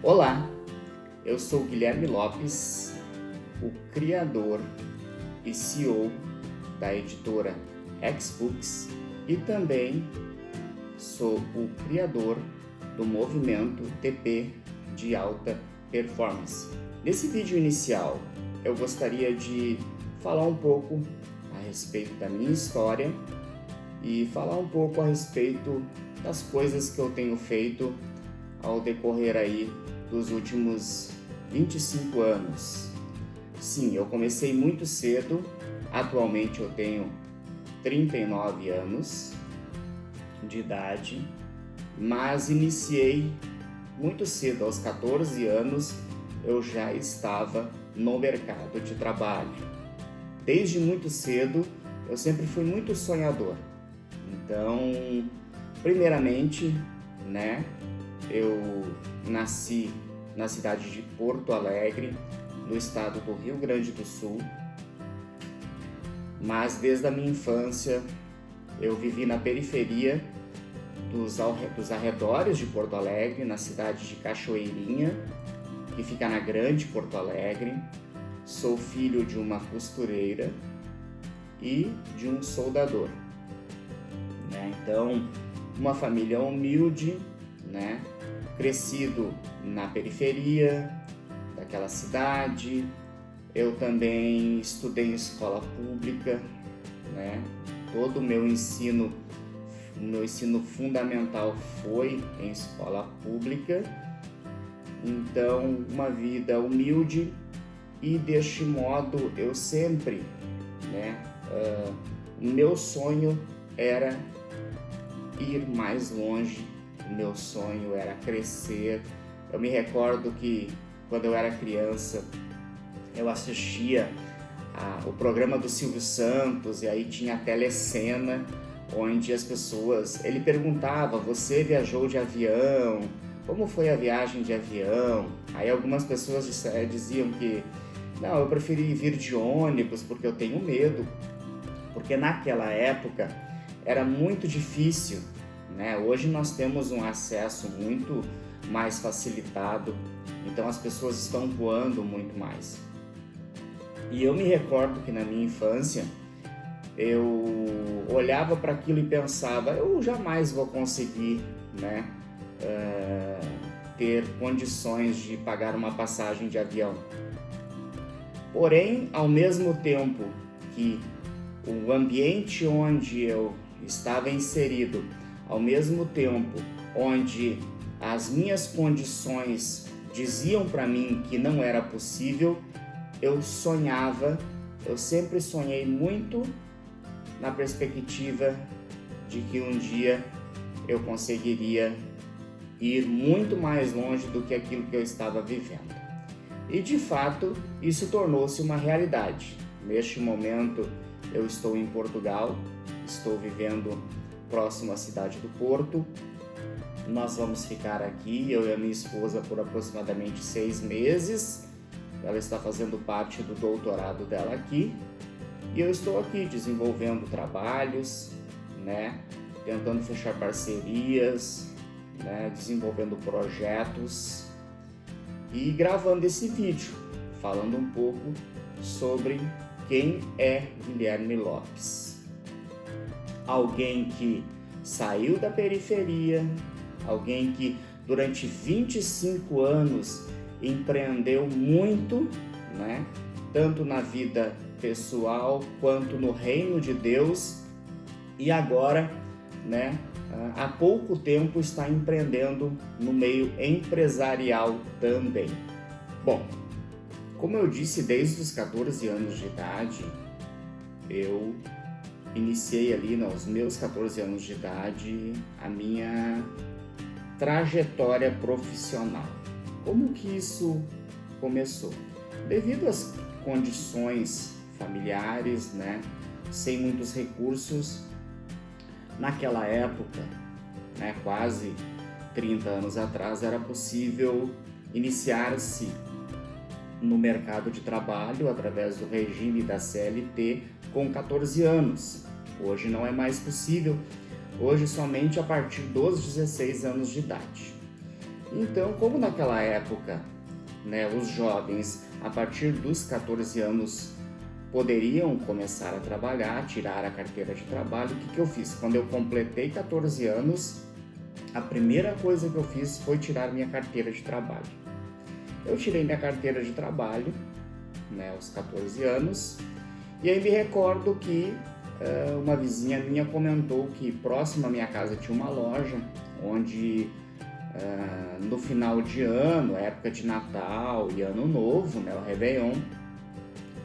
Olá, eu sou Guilherme Lopes, o criador e CEO da editora Xbooks e também sou o criador do movimento TP de alta performance. Nesse vídeo inicial, eu gostaria de falar um pouco a respeito da minha história e falar um pouco a respeito das coisas que eu tenho feito ao decorrer aí dos últimos 25 anos. Sim, eu comecei muito cedo, atualmente eu tenho 39 anos de idade, mas iniciei muito cedo, aos 14 anos eu já estava no mercado de trabalho. Desde muito cedo eu sempre fui muito sonhador. Então, primeiramente, eu nasci na cidade de Porto Alegre, no estado do Rio Grande do Sul, mas desde a minha infância eu vivi na periferia dos arredores de Porto Alegre, na cidade de Cachoeirinha, que fica na Grande Porto Alegre. Sou filho de uma costureira e de um soldador. Então, uma família humilde, crescido na periferia daquela cidade. Eu também estudei em escola pública, todo o meu ensino fundamental foi em escola pública. Então, uma vida humilde, e deste modo eu sempre, o meu sonho era ir mais longe, o meu sonho era crescer. Eu me recordo que quando eu era criança eu assistia o programa do Silvio Santos, e aí tinha a telecena onde as pessoas, ele perguntava: você viajou de avião? Como foi a viagem de avião? Aí algumas pessoas diziam que não, eu preferi vir de ônibus porque eu tenho medo, porque naquela época era muito difícil, Hoje nós temos um acesso muito mais facilitado, então as pessoas estão voando muito mais. E eu me recordo que na minha infância eu olhava para aquilo e pensava: eu jamais vou conseguir, ter condições de pagar uma passagem de avião. Porém, ao mesmo tempo que o ambiente onde eu estava inserido, ao mesmo tempo onde as minhas condições diziam para mim que não era possível, eu sempre sonhei muito na perspectiva de que um dia eu conseguiria ir muito mais longe do que aquilo que eu estava vivendo. E de fato, isso tornou-se uma realidade. Neste momento, eu estou em Portugal, estou vivendo próximo à cidade do Porto. Nós vamos ficar aqui, eu e a minha esposa, por aproximadamente 6 meses. Ela está fazendo parte do doutorado dela aqui. E eu estou aqui desenvolvendo trabalhos, tentando fechar parcerias, desenvolvendo projetos e gravando esse vídeo, falando um pouco sobre quem é Guilherme Lopes. Alguém que saiu da periferia, alguém que durante 25 anos empreendeu muito, tanto na vida pessoal quanto no reino de Deus, e agora, há pouco tempo está empreendendo no meio empresarial também. Bom, como eu disse, desde os 14 anos de idade, eu iniciei ali aos meus 14 anos de idade a minha trajetória profissional. Como que isso começou? Devido às condições familiares, sem muitos recursos, naquela época, quase 30 anos atrás, era possível iniciar-se no mercado de trabalho através do regime da CLT com 14 anos. Hoje não é mais possível, hoje somente a partir dos 16 anos de idade. Então, como naquela época, né, os jovens, a partir dos 14 anos, poderiam começar a trabalhar, tirar a carteira de trabalho, o que eu fiz? Quando eu completei 14 anos, a primeira coisa que eu fiz foi tirar minha carteira de trabalho. Eu tirei minha carteira de trabalho, né, aos 14 anos, e aí me recordo que uma vizinha minha comentou que próximo à minha casa tinha uma loja onde no final de ano, época de Natal e Ano Novo, né, o Réveillon,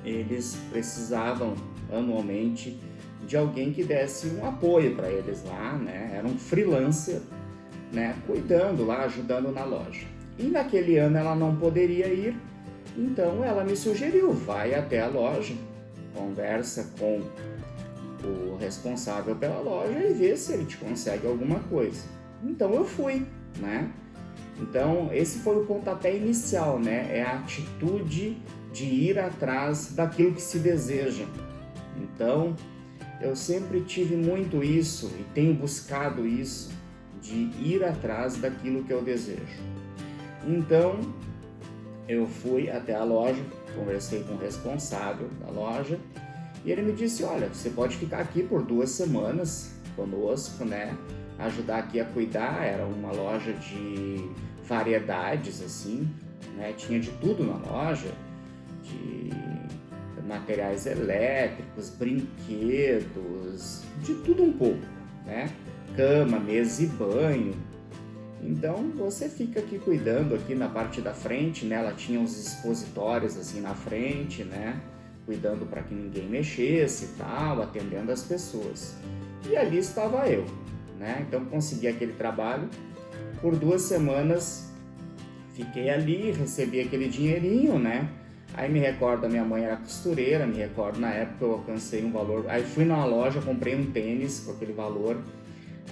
eles precisavam anualmente de alguém que desse um apoio para eles lá, né? Era um freelancer, né, cuidando lá, ajudando na loja. E naquele ano ela não poderia ir, então ela me sugeriu, vai até a loja, conversa com o responsável pela loja e vê se ele te consegue alguma coisa. Então eu fui, né? Então esse foi o pontapé inicial, né? É a atitude de ir atrás daquilo que se deseja. Então eu sempre tive muito isso e tenho buscado isso, de ir atrás daquilo que eu desejo. Então eu fui até a loja, conversei com o responsável da loja e ele me disse, olha, você pode ficar aqui por 2 semanas conosco, né? Ajudar aqui a cuidar. Era uma loja de variedades, assim, né? Tinha de tudo na loja, de materiais elétricos, brinquedos, de tudo um pouco, né? Cama, mesa e banho. Então você fica aqui cuidando aqui na parte da frente, né? Ela tinha uns expositórios assim na frente, né? Cuidando para que ninguém mexesse e tal, atendendo as pessoas. E ali estava eu, né? Então consegui aquele trabalho. Por 2 semanas fiquei ali, recebi aquele dinheirinho, né? Aí me recordo, a minha mãe era costureira, me recordo na época eu alcancei um valor. Aí fui numa loja, comprei um tênis com aquele valor.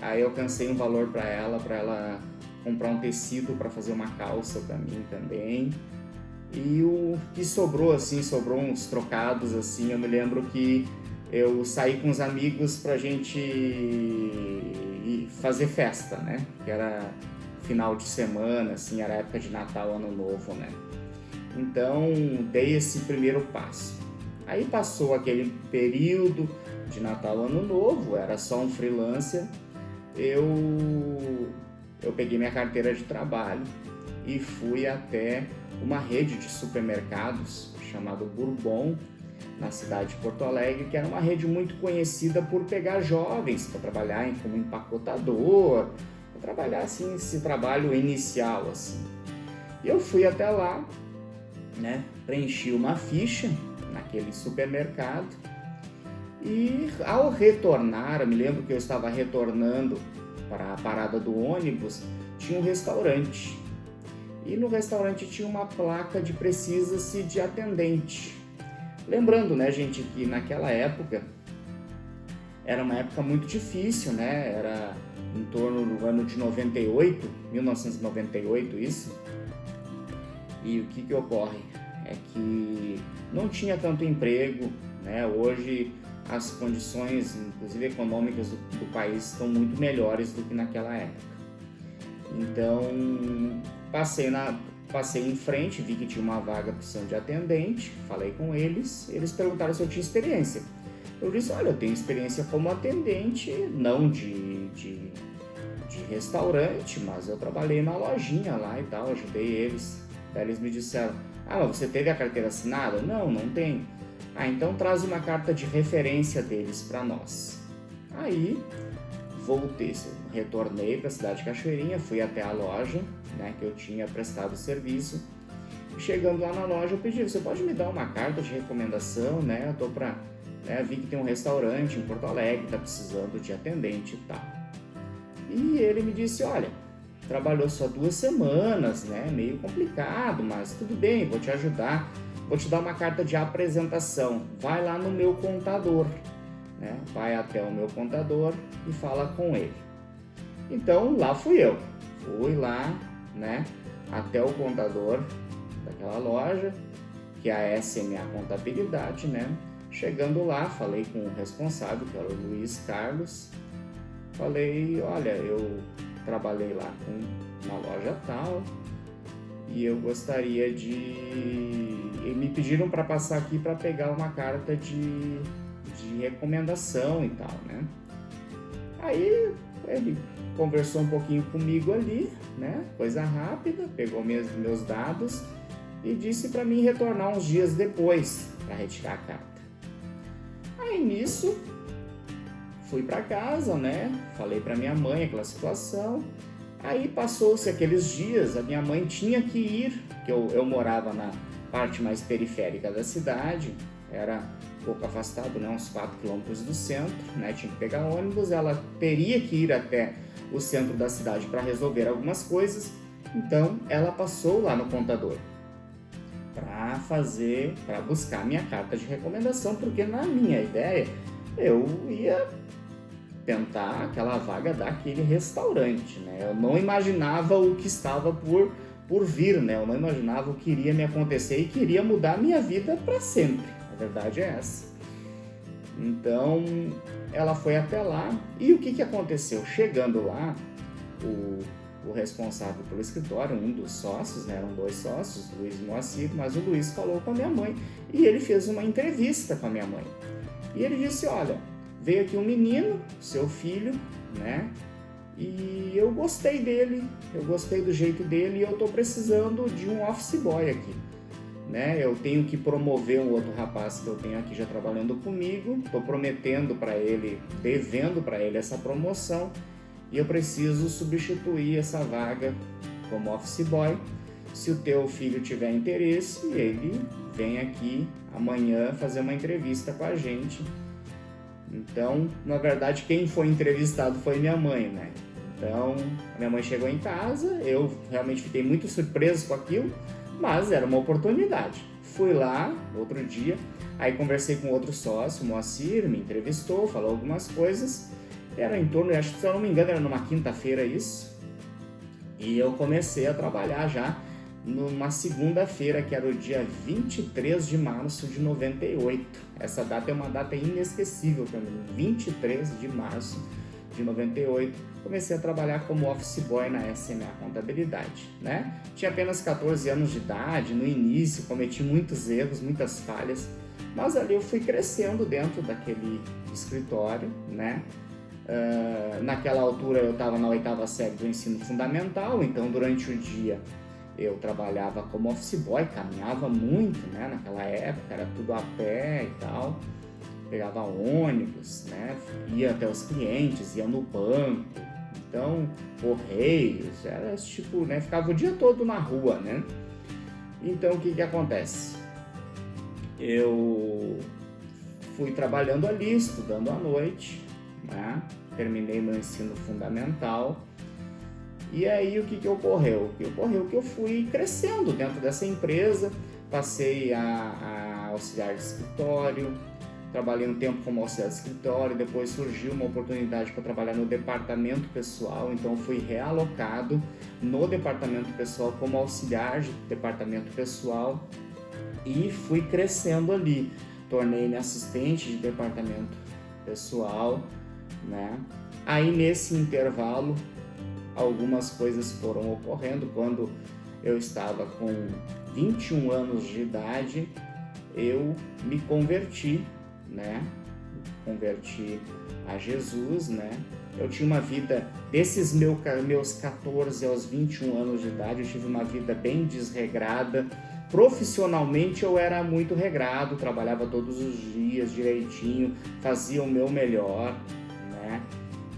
Aí eu alcancei um valor para ela comprar um tecido para fazer uma calça para mim também. E o que sobrou, assim, sobrou uns trocados, assim, eu me lembro que eu saí com os amigos pra gente ir fazer festa, né? Que era final de semana, assim, era época de Natal, Ano Novo, né? Então, dei esse primeiro passo. Aí passou aquele período de Natal, Ano Novo, era só um freelancer. Eu peguei minha carteira de trabalho e fui até uma rede de supermercados chamada Bourbon, na cidade de Porto Alegre, que era uma rede muito conhecida por pegar jovens para trabalhar como empacotador, para trabalhar assim, esse trabalho inicial, assim. E eu fui até lá, né, preenchi uma ficha naquele supermercado e ao retornar, eu me lembro que eu estava retornando para a parada do ônibus, tinha um restaurante. E no restaurante tinha uma placa de precisa-se de atendente. Lembrando, né, gente, que naquela época era uma época muito difícil, né? Era em torno do ano de 98, 1998 isso. E o que ocorre? É que não tinha tanto emprego, né? Hoje as condições, inclusive econômicas do país, estão muito melhores do que naquela época. Então, passei em frente, vi que tinha uma vaga precisando de atendente, falei com eles perguntaram se eu tinha experiência. Eu disse, olha, eu tenho experiência como atendente, não de restaurante, mas eu trabalhei na lojinha lá e tal, ajudei eles. Daí eles me disseram, mas você teve a carteira assinada? Não, não tenho. Então traz uma carta de referência deles para nós. Aí voltei, retornei para a cidade de Cachoeirinha, fui até a loja, né, que eu tinha prestado serviço. Chegando lá na loja, eu pedi, você pode me dar uma carta de recomendação, né? Eu tô vi que tem um restaurante em Porto Alegre, está precisando de atendente e tal. E ele me disse, olha, trabalhou só 2 semanas, né? Meio complicado, mas tudo bem, vou te ajudar. Vou te dar uma carta de apresentação. Vai lá no meu contador, né? Vai até o meu contador e fala com ele. Então, lá fui eu. Fui lá, né? Até o contador daquela loja, que é a SMA Contabilidade, né? Chegando lá, falei com o responsável, que era o Luiz Carlos. Falei, olha, eu trabalhei lá com na loja tal, e eu gostaria de... E me pediram para passar aqui para pegar uma carta de recomendação e tal, né? Aí ele conversou um pouquinho comigo ali, né? Coisa rápida, pegou meus dados e disse para mim retornar uns dias depois para retirar a carta. Aí nisso, fui para casa, né? Falei para minha mãe aquela situação. Aí passou-se aqueles dias, a minha mãe tinha que ir, porque eu morava na parte mais periférica da cidade, era um pouco afastado, né? Uns 4 quilômetros do centro, né? Tinha que pegar ônibus, ela teria que ir até o centro da cidade para resolver algumas coisas, então ela passou lá no contador para buscar minha carta de recomendação, porque na minha ideia eu ia tentar aquela vaga daquele restaurante, né? Eu não imaginava o que estava por vir, né? Eu não imaginava o que iria me acontecer e queria mudar a minha vida para sempre. A verdade é essa. Então, ela foi até lá e o que aconteceu? Chegando lá, o responsável pelo escritório, um dos sócios, né? Eram 2 sócios, Luiz e Moacir, mas o Luiz falou com a minha mãe e ele fez uma entrevista com a minha mãe. E ele disse, olha, veio aqui um menino, seu filho, né? E eu gostei dele, eu gostei do jeito dele e eu tô precisando de um office boy aqui, né? Eu tenho que promover um outro rapaz que eu tenho aqui já trabalhando comigo, tô prometendo para ele, devendo para ele essa promoção e eu preciso substituir essa vaga como office boy. Se o teu filho tiver interesse, ele vem aqui amanhã fazer uma entrevista com a gente. Então, na verdade, quem foi entrevistado foi minha mãe, né? Então, minha mãe chegou em casa, eu realmente fiquei muito surpreso com aquilo, mas era uma oportunidade. Fui lá, outro dia, aí conversei com outro sócio, o Moacir, me entrevistou, falou algumas coisas. Era em torno, acho que se eu não me engano, era numa quinta-feira isso. E eu comecei a trabalhar já numa segunda-feira, que era o dia 23 de março de 98. Essa data é uma data inesquecível para mim, 23 de março de 98. Comecei a trabalhar como office boy na SMA Contabilidade, né? Tinha apenas 14 anos de idade, no início cometi muitos erros, muitas falhas, mas ali eu fui crescendo dentro daquele escritório, né? Naquela altura eu estava na 8ª série do ensino fundamental, então durante o dia eu trabalhava como office boy, caminhava muito, né? Naquela época era tudo a pé e tal, pegava ônibus, né? Ia até os clientes, ia no banco, então correios, era tipo, né? Ficava o dia todo na rua, né? Então o que acontece? Eu fui trabalhando ali, estudando à noite, né? Terminei meu ensino fundamental. E aí o que ocorreu? Ocorreu que eu fui crescendo dentro dessa empresa, passei a auxiliar de escritório, trabalhei um tempo como auxiliar de escritório, depois surgiu uma oportunidade para trabalhar no departamento pessoal, então fui realocado no departamento pessoal como auxiliar de departamento pessoal e fui crescendo ali. Tornei-me assistente de departamento pessoal, né? Aí nesse intervalo algumas coisas foram ocorrendo. Quando eu estava com 21 anos de idade, eu me converti, né? Converti a Jesus, né? Eu tinha uma vida, desses meus 14 aos 21 anos de idade, eu tive uma vida bem desregrada. Profissionalmente eu era muito regrado, trabalhava todos os dias direitinho, fazia o meu melhor, né?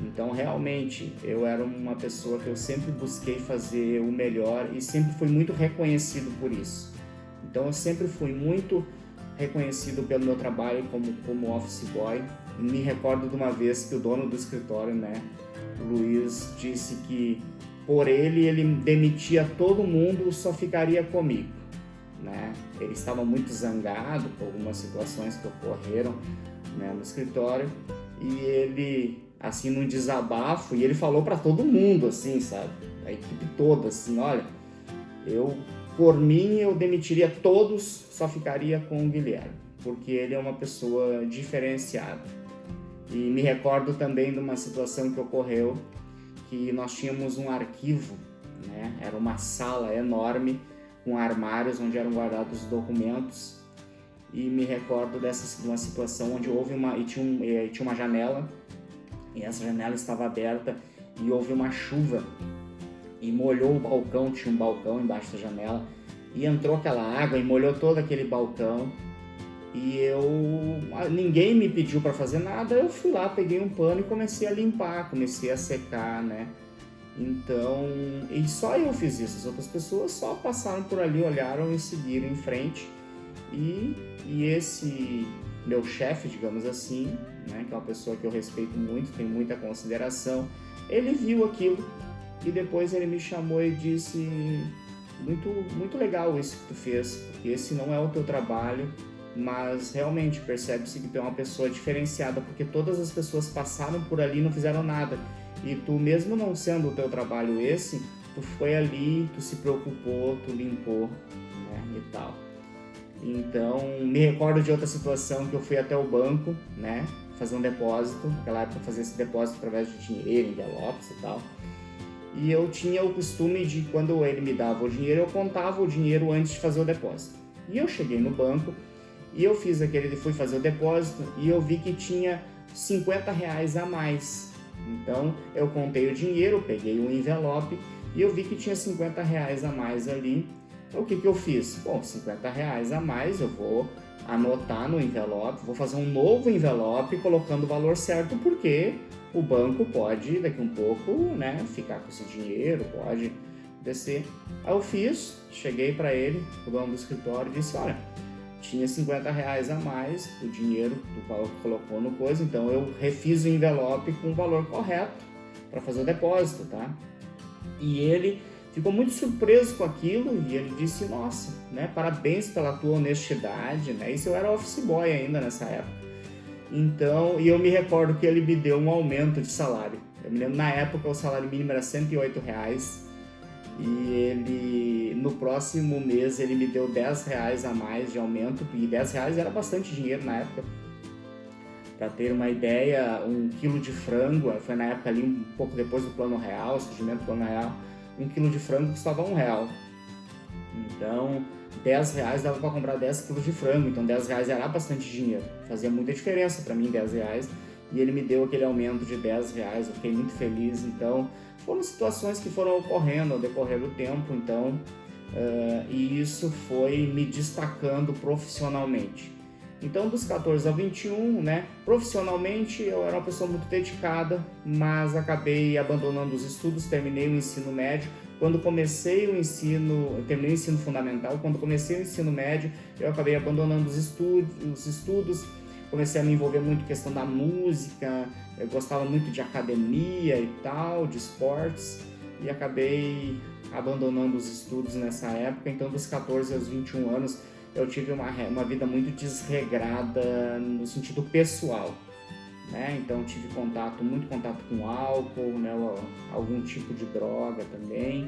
Então, realmente, eu era uma pessoa que eu sempre busquei fazer o melhor e sempre fui muito reconhecido por isso. Então, eu sempre fui muito reconhecido pelo meu trabalho como office boy. Me recordo de uma vez que o dono do escritório, né, o Luiz, disse que por ele demitia todo mundo, só ficaria comigo, né? Ele estava muito zangado por algumas situações que ocorreram, né, no escritório, e ele, assim, num desabafo, e ele falou para todo mundo, assim, sabe, a equipe toda, assim, olha, por mim, eu demitiria todos, só ficaria com o Guilherme, porque ele é uma pessoa diferenciada. E me recordo também de uma situação que ocorreu, que nós tínhamos um arquivo né? Era uma sala enorme com armários onde eram guardados os documentos. E me recordo de uma situação onde houve tinha uma janela, e essa janela estava aberta e houve uma chuva e molhou o balcão. Tinha um balcão embaixo da janela e entrou aquela água e molhou todo aquele balcão. E ninguém me pediu para fazer nada, eu fui lá, peguei um pano e comecei a limpar, comecei a secar, né? Então, e só eu fiz isso, as outras pessoas só passaram por ali, olharam e seguiram em frente. E esse meu chefe, digamos assim, né, que é uma pessoa que eu respeito muito, tenho muita consideração, ele viu aquilo e depois ele me chamou e disse: muito legal isso que tu fez, porque esse não é o teu trabalho, mas realmente percebe-se que tu é uma pessoa diferenciada, porque todas as pessoas passaram por ali e não fizeram nada, e tu, mesmo não sendo o teu trabalho esse, tu foi ali, tu se preocupou, tu limpou, né, e tal. Então, me recordo de outra situação que eu fui até o banco, né, fazer um depósito. Naquela época eu fazia esse depósito através de dinheiro, envelopes e tal. E eu tinha o costume de, quando ele me dava o dinheiro, eu contava o dinheiro antes de fazer o depósito. E eu cheguei no banco e eu fui fazer o depósito e eu vi que tinha R$50 a mais. Então, eu contei o dinheiro, peguei um envelope e eu vi que tinha R$50 a mais ali. Então, o que eu fiz? Bom, R$50 a mais, eu vou anotar no envelope, vou fazer um novo envelope colocando o valor certo, porque o banco pode, daqui um pouco, né, ficar com esse dinheiro, pode descer. Aí eu fiz, cheguei para ele, o dono do escritório, e disse: olha, tinha R$50 a mais, o dinheiro que colocou no coisa, então eu refiz o envelope com o valor correto para fazer o depósito, tá? E ele ficou muito surpreso com aquilo e ele disse: nossa, né, parabéns pela tua honestidade, né? Isso eu era office boy ainda nessa época. Então, e eu me recordo que ele me deu um aumento de salário. Eu me lembro, na época o salário mínimo era R$108 e ele, no próximo mês, ele me deu R$10 a mais de aumento, e R$10 era bastante dinheiro na época. Para ter uma ideia, 1 quilo de frango, foi na época ali um pouco depois do Plano Real, o surgimento do Plano Real, 1 quilo de frango custava R$1. Então, R$10 dava para comprar 10 quilos de frango, então R$10 era bastante dinheiro, fazia muita diferença para mim R$10, e ele me deu aquele aumento de R$10, eu fiquei muito feliz. Então, foram situações que foram ocorrendo ao decorrer do tempo, então, e isso foi me destacando profissionalmente. Então, dos 14 ao 21, né, profissionalmente eu era uma pessoa muito dedicada, mas acabei abandonando os estudos, terminei o ensino médio. Quando comecei o ensino, terminei o ensino fundamental, quando comecei o ensino médio, eu acabei abandonando os estudos, comecei a me envolver muito em questão da música, eu gostava muito de academia e tal, de esportes, e acabei abandonando os estudos nessa época. Então, dos 14 aos 21 anos, eu tive uma vida muito desregrada no sentido pessoal, né? Então tive muito contato com álcool, né? Algum tipo de droga também.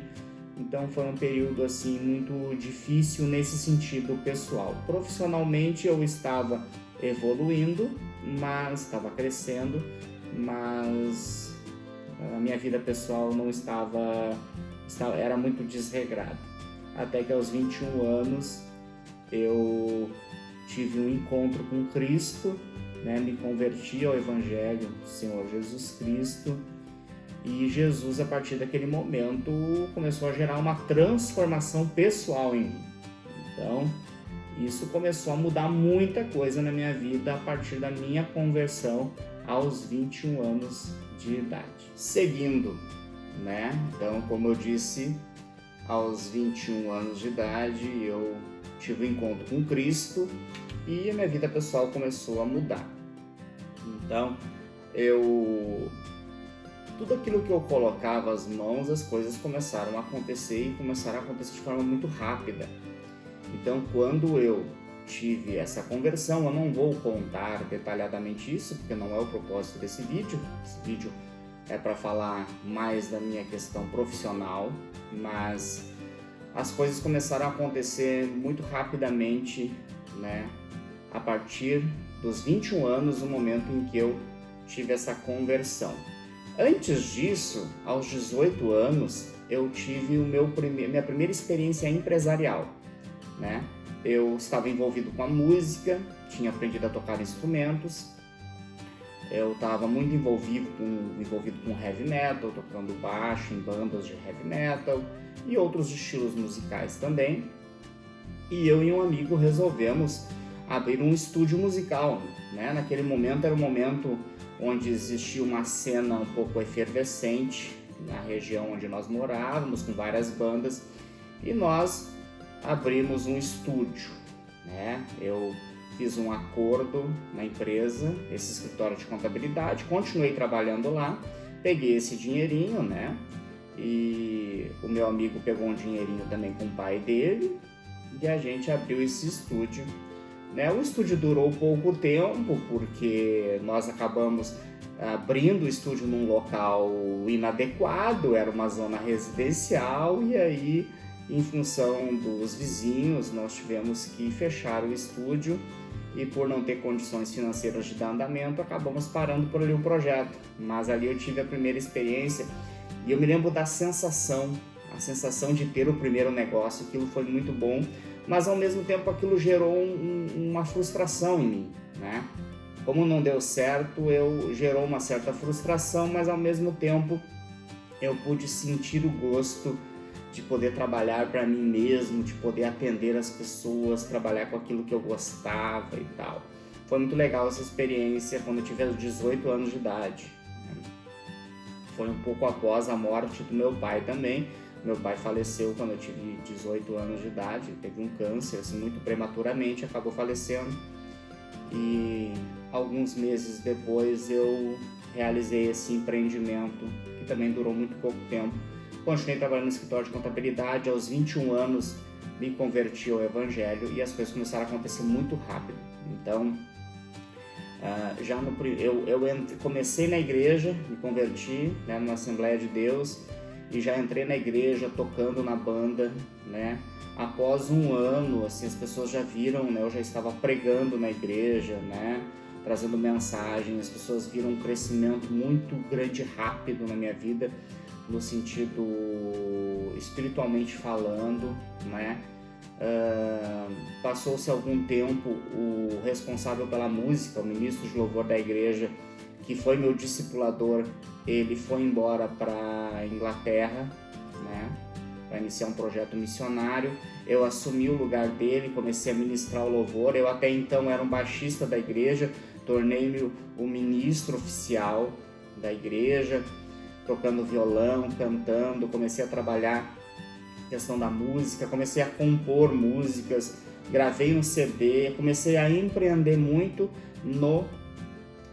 Então foi um período assim muito difícil nesse sentido pessoal. Profissionalmente eu estava evoluindo, mas estava crescendo, mas a minha vida pessoal não era muito desregrada. Até que aos 21 anos eu tive um encontro com Cristo, né? Me converti ao Evangelho do Senhor Jesus Cristo, e Jesus, a partir daquele momento, começou a gerar uma transformação pessoal em mim. Então, isso começou a mudar muita coisa na minha vida a partir da minha conversão aos 21 anos de idade. Seguindo, né? Então, como eu disse, aos 21 anos de idade, eu tive um encontro com Cristo e a minha vida pessoal começou a mudar. Então, tudo aquilo que eu colocava as mãos, as coisas começaram a acontecer, e começaram a acontecer de forma muito rápida. Então, quando eu tive essa conversão, eu não vou contar detalhadamente isso, porque não é o propósito desse vídeo. Esse vídeo é para falar mais da minha questão profissional, mas as coisas começaram a acontecer muito rapidamente, né? A partir dos 21 anos, no momento em que eu tive essa conversão. Antes disso, aos 18 anos, eu tive minha primeira experiência empresarial, né? Eu estava envolvido com a música, tinha aprendido a tocar instrumentos, eu estava muito envolvido com heavy metal, tocando baixo em bandas de heavy metal e outros estilos musicais também. E eu e um amigo resolvemos abrir um estúdio musical, né? Naquele momento era um momento onde existia uma cena um pouco efervescente na região onde nós morávamos, com várias bandas, e nós abrimos um estúdio, né? Eu fiz um acordo na empresa, esse escritório de contabilidade, continuei trabalhando lá, peguei esse dinheirinho, né? E o meu amigo pegou um dinheirinho também com o pai dele e a gente abriu esse estúdio, né? O estúdio durou pouco tempo porque nós acabamos abrindo o estúdio num local inadequado, era uma zona residencial e aí, em função dos vizinhos, nós tivemos que fechar o estúdio e por não ter condições financeiras de dar andamento, acabamos parando por ali o projeto. Mas ali eu tive a primeira experiência e eu me lembro da sensação, a sensação de ter o primeiro negócio, aquilo foi muito bom, mas ao mesmo tempo aquilo gerou uma frustração em mim, né? Como não deu certo, gerou uma certa frustração, mas ao mesmo tempo eu pude sentir o gosto de poder trabalhar para mim mesmo, de poder atender as pessoas, trabalhar com aquilo que eu gostava e tal. Foi muito legal essa experiência quando eu tive 18 anos de idade. Foi um pouco após a morte do meu pai também. Meu pai faleceu quando eu tive 18 anos de idade, teve um câncer assim, muito prematuramente, acabou falecendo. E alguns meses depois eu realizei esse empreendimento, que também durou muito pouco tempo. Continuei trabalhando no escritório de contabilidade, aos 21 anos me converti ao evangelho e as coisas começaram a acontecer muito rápido. Então, comecei na igreja, me converti, né, numa Assembleia de Deus e já entrei na igreja tocando na banda, né? Após um ano, assim, as pessoas já viram, né, eu já estava pregando na igreja, né, trazendo mensagem, as pessoas viram um crescimento muito grande e rápido na minha vida, no sentido espiritualmente falando, né? Passou-se algum tempo, o responsável pela música, o ministro de louvor da igreja, que foi meu discipulador, ele foi embora para Inglaterra, né? Para iniciar um projeto missionário. Eu assumi o lugar dele, comecei a ministrar o louvor. Eu até então era um baixista da igreja, tornei-me o ministro oficial da igreja, tocando violão, cantando, comecei a trabalhar a questão da música, comecei a compor músicas, gravei um CD, comecei a empreender muito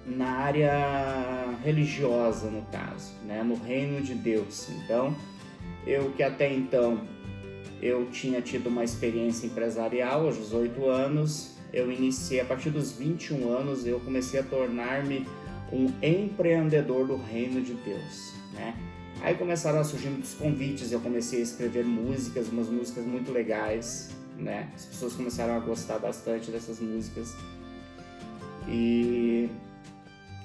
na área religiosa, no caso, né, no reino de Deus. Então, eu que até então eu tinha tido uma experiência empresarial aos 18 anos, eu iniciei a partir dos 21 anos, eu comecei a tornar-me um empreendedor do reino de Deus, né? Aí começaram a surgir muitos convites, eu comecei a escrever músicas, umas músicas muito legais, né? As pessoas começaram a gostar bastante dessas músicas e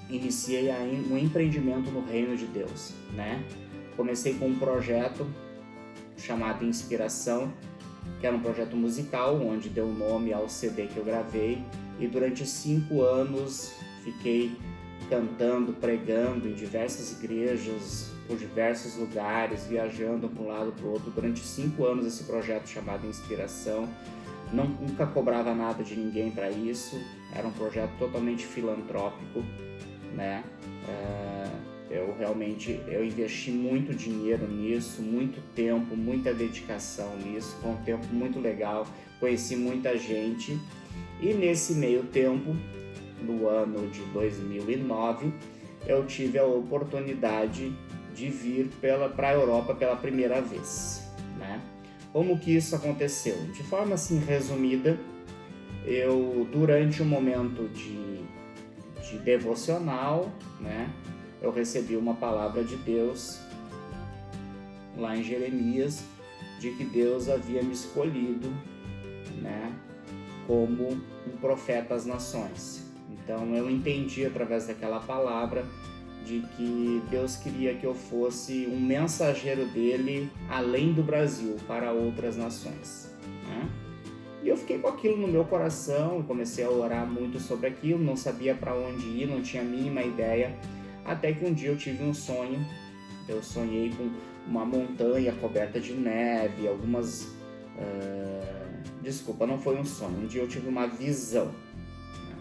iniciei um empreendimento no reino de Deus, né? Comecei com um projeto chamado Inspiração, que era um projeto musical, onde deu nome ao CD que eu gravei, e durante 5 anos fiquei cantando, pregando em diversas igrejas, por diversos lugares, viajando para um lado para o outro. Durante 5 anos esse projeto chamado Inspiração, nunca cobrava nada de ninguém para isso, era um projeto totalmente filantrópico, né? Eu investi muito dinheiro nisso, muito tempo, muita dedicação nisso, foi um tempo muito legal, conheci muita gente e nesse meio tempo, no ano de 2009, eu tive a oportunidade de vir para a Europa pela primeira vez, né? Como que isso aconteceu? De forma assim resumida, eu durante um momento de devocional, né, eu recebi uma palavra de Deus lá em Jeremias, de que Deus havia me escolhido, né, como um profeta às nações. Então eu entendi através daquela palavra de que Deus queria que eu fosse um mensageiro dele além do Brasil, para outras nações, né? E eu fiquei com aquilo no meu coração, comecei a orar muito sobre aquilo, não sabia para onde ir, não tinha a mínima ideia, até que um dia eu tive um sonho. Eu sonhei com uma montanha coberta de neve, Desculpa, não foi um sonho, um dia eu tive uma visão, né?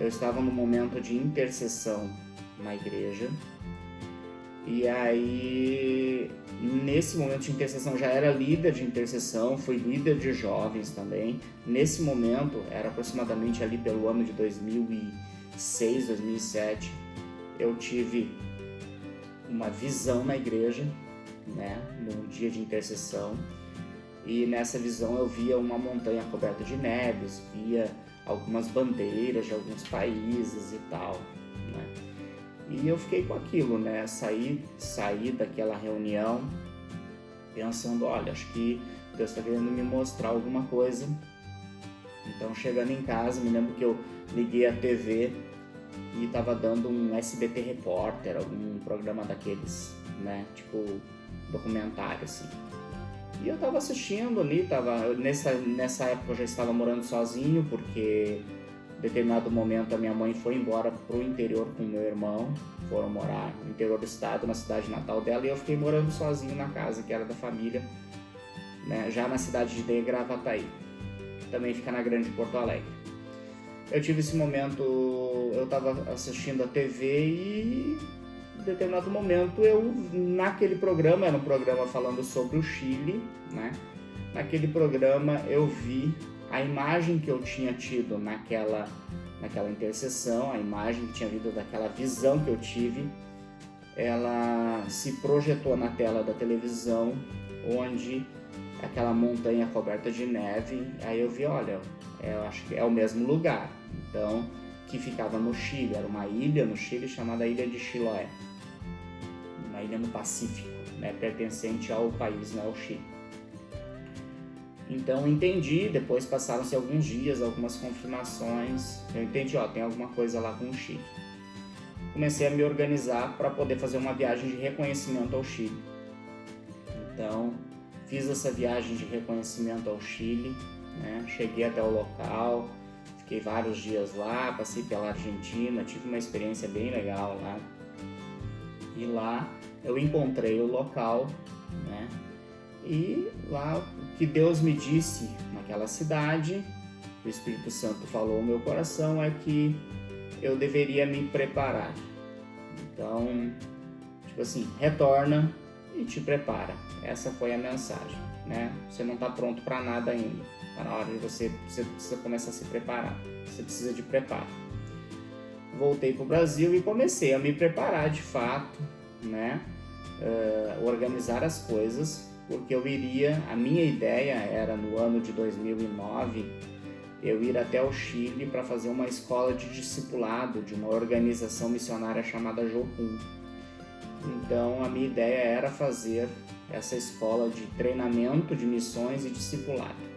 Eu estava num momento de intercessão na igreja, e aí nesse momento de intercessão já era líder de intercessão, fui líder de jovens também. Nesse momento, era aproximadamente ali pelo ano de 2006, 2007, eu tive uma visão na igreja, né, num dia de intercessão, e nessa visão eu via uma montanha coberta de neves, via algumas bandeiras de alguns países e tal, né? E eu fiquei com aquilo, né? Saí daquela reunião pensando, olha, acho que Deus está querendo me mostrar alguma coisa. Então, chegando em casa, me lembro que eu liguei a TV e estava dando um SBT Repórter, algum programa daqueles, né? Tipo, documentário, assim. E eu estava assistindo ali, nessa época eu já estava morando sozinho, porque em determinado momento a minha mãe foi embora pro interior com o meu irmão, foram morar no interior do estado, na cidade natal dela, e eu fiquei morando sozinho na casa que era da família, né, já na cidade de Gravataí, que também fica na Grande Porto Alegre. Eu tive esse momento, eu estava assistindo a TV e em determinado momento naquele programa, era um programa falando sobre o Chile, né? Naquele programa eu vi a imagem que eu tinha tido naquela intercessão, a imagem que tinha vindo daquela visão que eu tive, ela se projetou na tela da televisão, onde aquela montanha coberta de neve, aí eu vi, olha, eu acho que é o mesmo lugar, então, que ficava no Chile, era uma ilha no Chile chamada Ilha de Chiloé, uma ilha no Pacífico, né, pertencente ao país, né, ao Chile. Então entendi, depois passaram-se alguns dias, algumas confirmações, eu entendi, tem alguma coisa lá com o Chile. Comecei a me organizar para poder fazer uma viagem de reconhecimento ao Chile. Então, fiz essa viagem de reconhecimento ao Chile, né? Cheguei até o local, fiquei vários dias lá, passei pela Argentina, tive uma experiência bem legal lá. E lá eu encontrei o local, né? E lá o que Deus me disse naquela cidade, o Espírito Santo falou ao meu coração, é que eu deveria me preparar. Então, tipo assim, retorna e te prepara. Essa foi a mensagem, né? Você não está pronto para nada ainda. Está na hora de você precisa começar a se preparar. Você precisa de preparo. Voltei para o Brasil e comecei a me preparar de fato, né? Organizar as coisas, porque a minha ideia era no ano de 2009, eu ir até o Chile para fazer uma escola de discipulado de uma organização missionária chamada Jocum. Então a minha ideia era fazer essa escola de treinamento de missões e discipulado.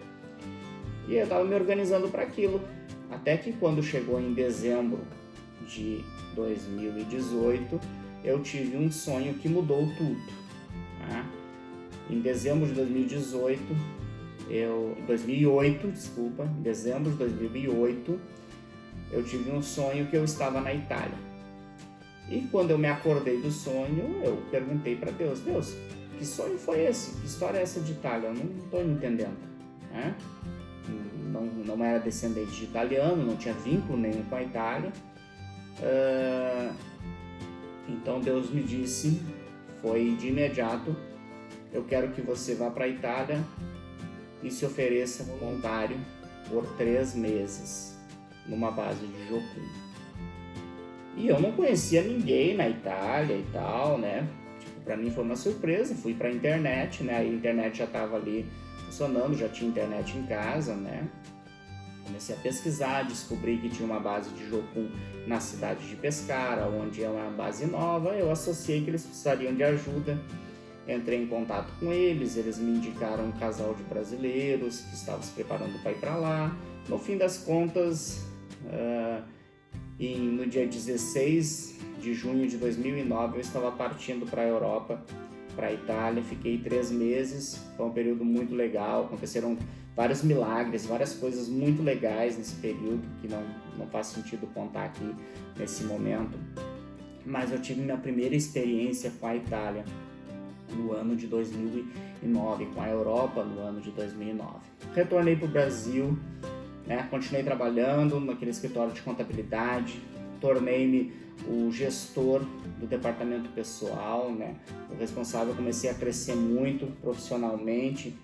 E eu estava me organizando para aquilo, até que quando chegou em dezembro de 2018, eu tive um sonho que mudou tudo, né? Em dezembro de 2008, em dezembro de 2008, eu tive um sonho que eu estava na Itália. E quando eu me acordei do sonho, eu perguntei para Deus, que sonho foi esse? Que história é essa de Itália? Eu não estou entendendo, né? Não era descendente de italiano, não tinha vínculo nenhum com a Itália. Então Deus me disse, foi de imediato, eu quero que você vá para a Itália e se ofereça voluntário por 3 meses numa base de Jocum. E eu não conhecia ninguém na Itália e tal, né? Para mim foi uma surpresa, fui para a internet, né? A internet já estava ali funcionando, já tinha internet em casa, né? Comecei a pesquisar, descobri que tinha uma base de Jocum na cidade de Pescara, onde é uma base nova. Eu associei que eles precisariam de ajuda, entrei em contato com eles me indicaram um casal de brasileiros que estavam se preparando para ir para lá. No fim das contas, no dia 16 de junho de 2009, eu estava partindo para a Europa, para a Itália. Fiquei 3 meses, foi um período muito legal, aconteceram vários milagres, várias coisas muito legais nesse período, que não faz sentido contar aqui nesse momento. Mas eu tive minha primeira experiência com a Itália no ano de 2009, com a Europa no ano de 2009. Retornei para o Brasil, né? Continuei trabalhando naquele escritório de contabilidade, tornei-me o gestor do departamento pessoal, né? O responsável. Comecei a crescer muito profissionalmente,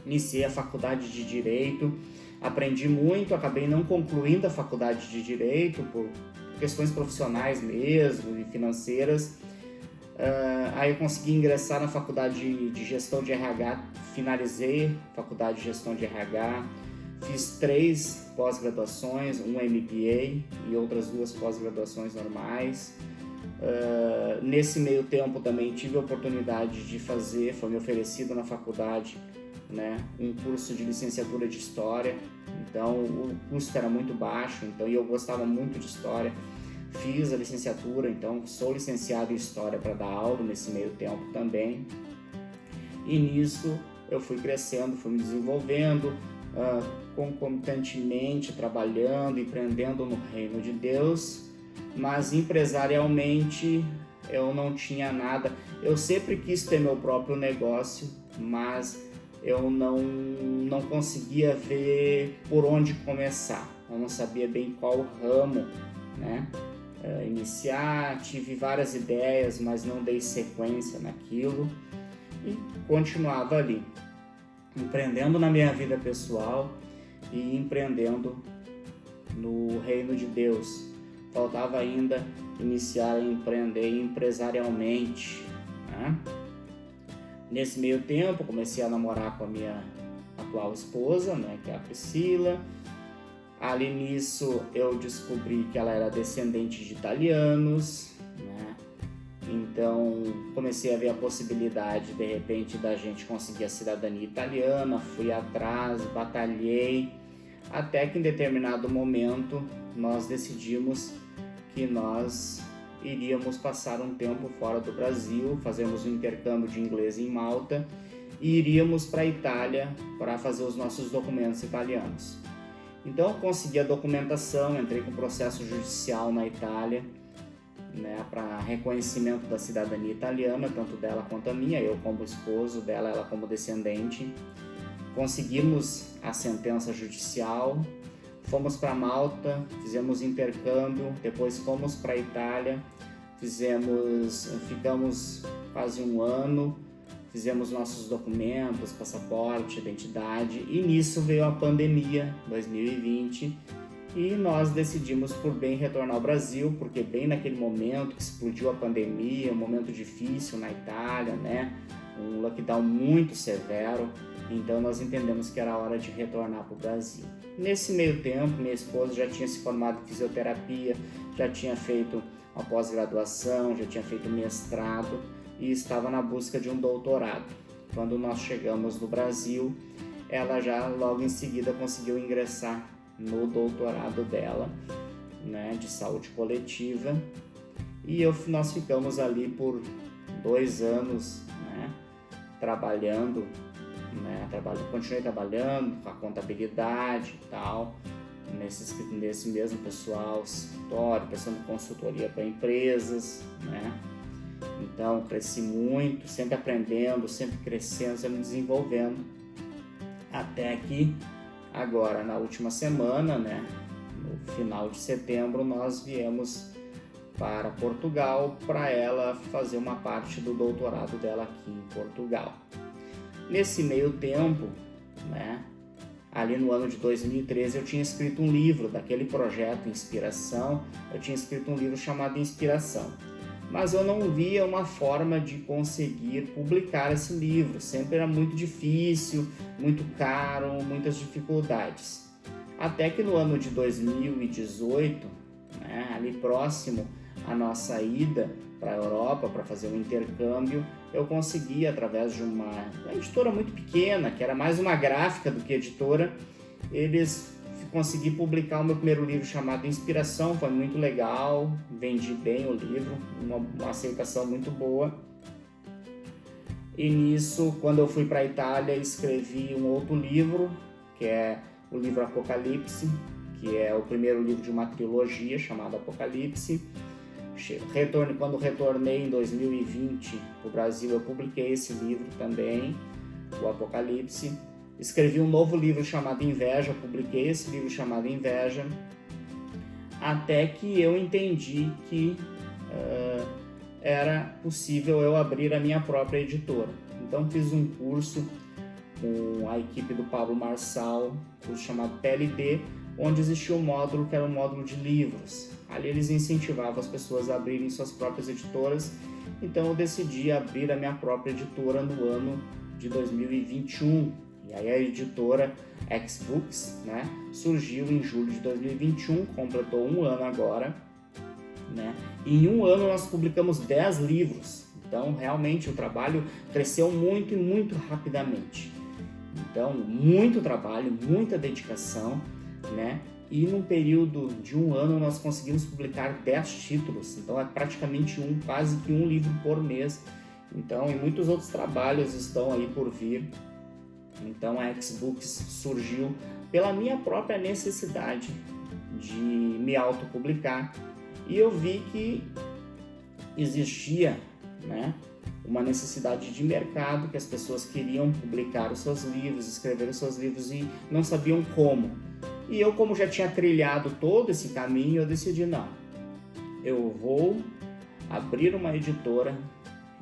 iniciei a faculdade de Direito, aprendi muito, acabei não concluindo a faculdade de Direito por questões profissionais mesmo e financeiras. Aí eu consegui ingressar na faculdade de Gestão de RH, finalizei a faculdade de Gestão de RH, fiz 3 pós-graduações, um MBA e outras 2 pós-graduações normais. Nesse meio tempo também tive a oportunidade de fazer, foi me oferecido na faculdade, né, um curso de licenciatura de História. Então o custo era muito baixo, e eu gostava muito de História. Fiz a licenciatura, então sou licenciado em História para dar aula nesse meio tempo também. E nisso eu fui crescendo, fui me desenvolvendo, concomitantemente trabalhando, empreendendo no reino de Deus, mas empresarialmente eu não tinha nada. Eu sempre quis ter meu próprio negócio, mas eu não conseguia ver por onde começar. Eu não sabia bem qual ramo, né, iniciar. Tive várias ideias, mas não dei sequência naquilo e continuava ali, empreendendo na minha vida pessoal e empreendendo no reino de Deus. Faltava ainda iniciar a empreender empresarialmente, né? Nesse meio tempo, comecei a namorar com a minha atual esposa, né, que é a Priscila. Ali nisso eu descobri que ela era descendente de italianos, né? Então comecei a ver a possibilidade de repente da gente conseguir a cidadania italiana. Fui atrás, batalhei, até que em determinado momento nós decidimos que nós iríamos passar um tempo fora do Brasil, fazermos um intercâmbio de inglês em Malta e iríamos para a Itália para fazer os nossos documentos italianos. Então eu consegui a documentação, entrei com processo judicial na Itália, né, para reconhecimento da cidadania italiana, tanto dela quanto a minha, eu como esposo dela, ela como descendente. Conseguimos a sentença judicial, fomos para Malta, fizemos intercâmbio, depois fomos para a Itália, ficamos quase um ano, fizemos nossos documentos, passaporte, identidade, e nisso veio a pandemia, 2020, e nós decidimos por bem retornar ao Brasil, porque bem naquele momento que explodiu a pandemia, um momento difícil na Itália, né? Um lockdown muito severo, então nós entendemos que era hora de retornar para o Brasil. Nesse meio tempo, minha esposa já tinha se formado em fisioterapia, já tinha feito uma pós-graduação, já tinha feito mestrado e estava na busca de um doutorado. Quando nós chegamos no Brasil, ela já logo em seguida conseguiu ingressar no doutorado dela, né, de saúde coletiva, e nós ficamos ali por 2 anos, né, trabalhando, né, continuei trabalhando com a contabilidade e tal, nesse mesmo pessoal, escritório, prestando consultoria para empresas, né. Então cresci muito, sempre aprendendo, sempre crescendo, sempre me desenvolvendo, até que agora na última semana, né, no final de setembro, nós viemos para Portugal para ela fazer uma parte do doutorado dela aqui em Portugal. Nesse meio tempo, né, ali no ano de 2013, eu tinha escrito um livro daquele projeto Inspiração. Eu tinha escrito um livro chamado Inspiração, mas eu não via uma forma de conseguir publicar esse livro. Sempre era muito difícil, muito caro, muitas dificuldades. Até que no ano de 2018, né, ali próximo à nossa ida para a Europa para fazer um intercâmbio, eu consegui, através de uma editora muito pequena, que era mais uma gráfica do que editora, eles consegui publicar o meu primeiro livro chamado Inspiração, foi muito legal, vendi bem o livro, uma aceitação muito boa. E nisso, quando eu fui para a Itália, escrevi um outro livro, que é o livro Apocalipse, que é o primeiro livro de uma trilogia chamada Apocalipse. Quando retornei em 2020 para o Brasil, eu publiquei esse livro também, o Apocalipse. Escrevi um novo livro chamado Inveja, publiquei esse livro chamado Inveja, até que eu entendi que era possível eu abrir a minha própria editora. Então fiz um curso com a equipe do Pablo Marçal, curso chamado PLD, onde existia um módulo que era um módulo de livros. Ali eles incentivavam as pessoas a abrirem suas próprias editoras, então eu decidi abrir a minha própria editora no ano de 2021. E aí a editora Xbooks, né, surgiu em julho de 2021, completou um ano agora, né? E em um ano nós publicamos 10 livros, então realmente o trabalho cresceu muito e muito rapidamente. Então, muito trabalho, muita dedicação, né? E num período de um ano nós conseguimos publicar 10 títulos, então é praticamente quase que um livro por mês. Então, e muitos outros trabalhos estão aí por vir. Então a Xbooks surgiu pela minha própria necessidade de me autopublicar, e eu vi que existia, né, uma necessidade de mercado, que as pessoas queriam publicar os seus livros, escrever os seus livros e não sabiam como. E eu, como já tinha trilhado todo esse caminho, eu decidi, não, eu vou abrir uma editora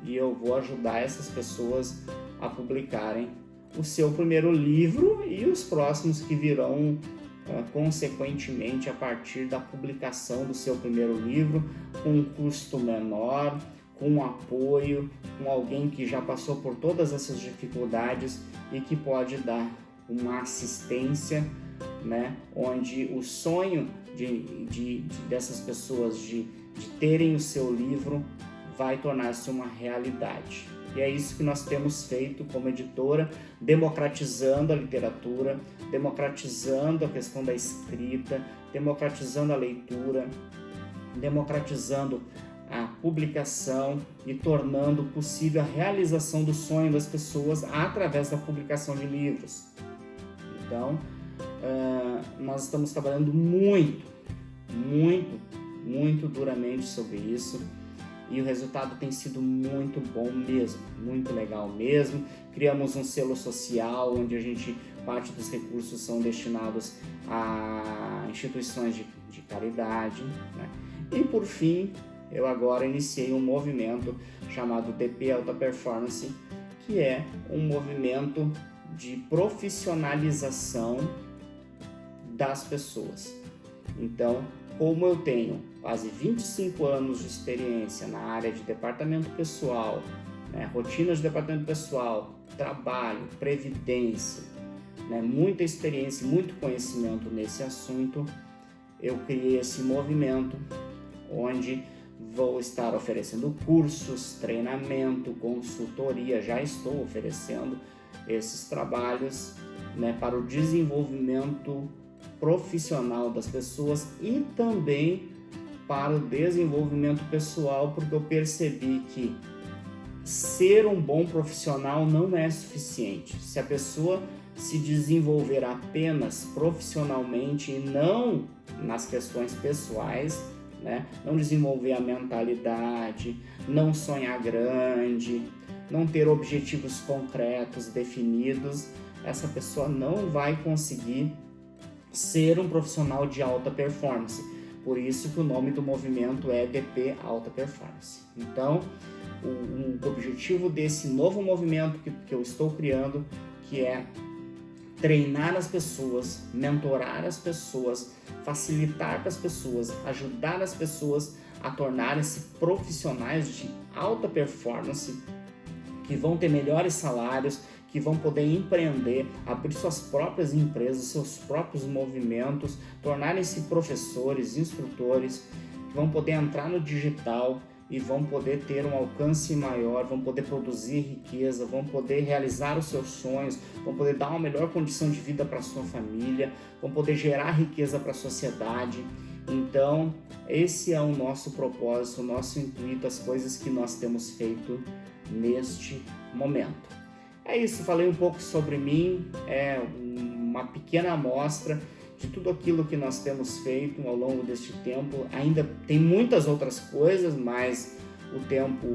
e eu vou ajudar essas pessoas a publicarem o seu primeiro livro e os próximos que virão consequentemente a partir da publicação do seu primeiro livro, com um custo menor, com apoio, com alguém que já passou por todas essas dificuldades e que pode dar uma assistência, né, onde o sonho dessas pessoas de terem o seu livro vai tornar-se uma realidade. E é isso que nós temos feito como editora, democratizando a literatura, democratizando a questão da escrita, democratizando a leitura, democratizando a publicação e tornando possível a realização do sonho das pessoas através da publicação de livros. Então, nós estamos trabalhando muito duramente sobre isso. E o resultado tem sido muito bom mesmo, muito legal mesmo. Criamos um selo social, onde parte dos recursos são destinados a instituições de caridade, né? E por fim, eu agora iniciei um movimento chamado DP Alta Performance, que é um movimento de profissionalização das pessoas. Então, como eu tenho quase 25 anos de experiência na área de departamento pessoal, né, rotinas de departamento pessoal, trabalho, previdência, né, muita experiência e muito conhecimento nesse assunto, eu criei esse movimento onde vou estar oferecendo cursos, treinamento, consultoria, já estou oferecendo esses trabalhos, né, para o desenvolvimento profissional das pessoas e também para o desenvolvimento pessoal, porque eu percebi que ser um bom profissional não é suficiente. Se a pessoa se desenvolver apenas profissionalmente e não nas questões pessoais, né? Não desenvolver a mentalidade, não sonhar grande, não ter objetivos concretos, definidos, essa pessoa não vai conseguir ser um profissional de alta performance. Por isso que o nome do movimento é DP Alta Performance. Então, o objetivo desse novo movimento que eu estou criando, que é treinar as pessoas, mentorar as pessoas, facilitar para as pessoas, ajudar as pessoas a tornarem-se profissionais de alta performance, que vão ter melhores salários, que vão poder empreender, abrir suas próprias empresas, seus próprios movimentos, tornarem-se professores, instrutores, que vão poder entrar no digital, e vão poder ter um alcance maior, vão poder produzir riqueza, vão poder realizar os seus sonhos, vão poder dar uma melhor condição de vida para a sua família, vão poder gerar riqueza para a sociedade. Então, esse é o nosso propósito, o nosso intuito, as coisas que nós temos feito neste momento. É isso, falei um pouco sobre mim, é uma pequena amostra de tudo aquilo que nós temos feito ao longo deste tempo. Ainda tem muitas outras coisas, mas o tempo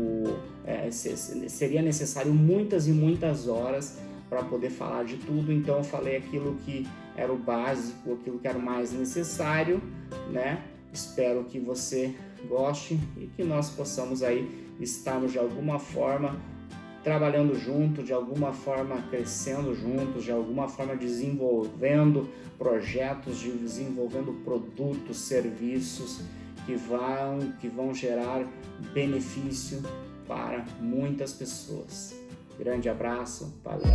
seria necessário muitas e muitas horas para poder falar de tudo. Então eu falei aquilo que era o básico, aquilo que era o mais necessário, né? Espero que você goste e que nós possamos aí estarmos de alguma forma trabalhando junto, de alguma forma crescendo juntos, de alguma forma desenvolvendo projetos, desenvolvendo produtos, serviços que vão gerar benefício para muitas pessoas. Grande abraço, valeu!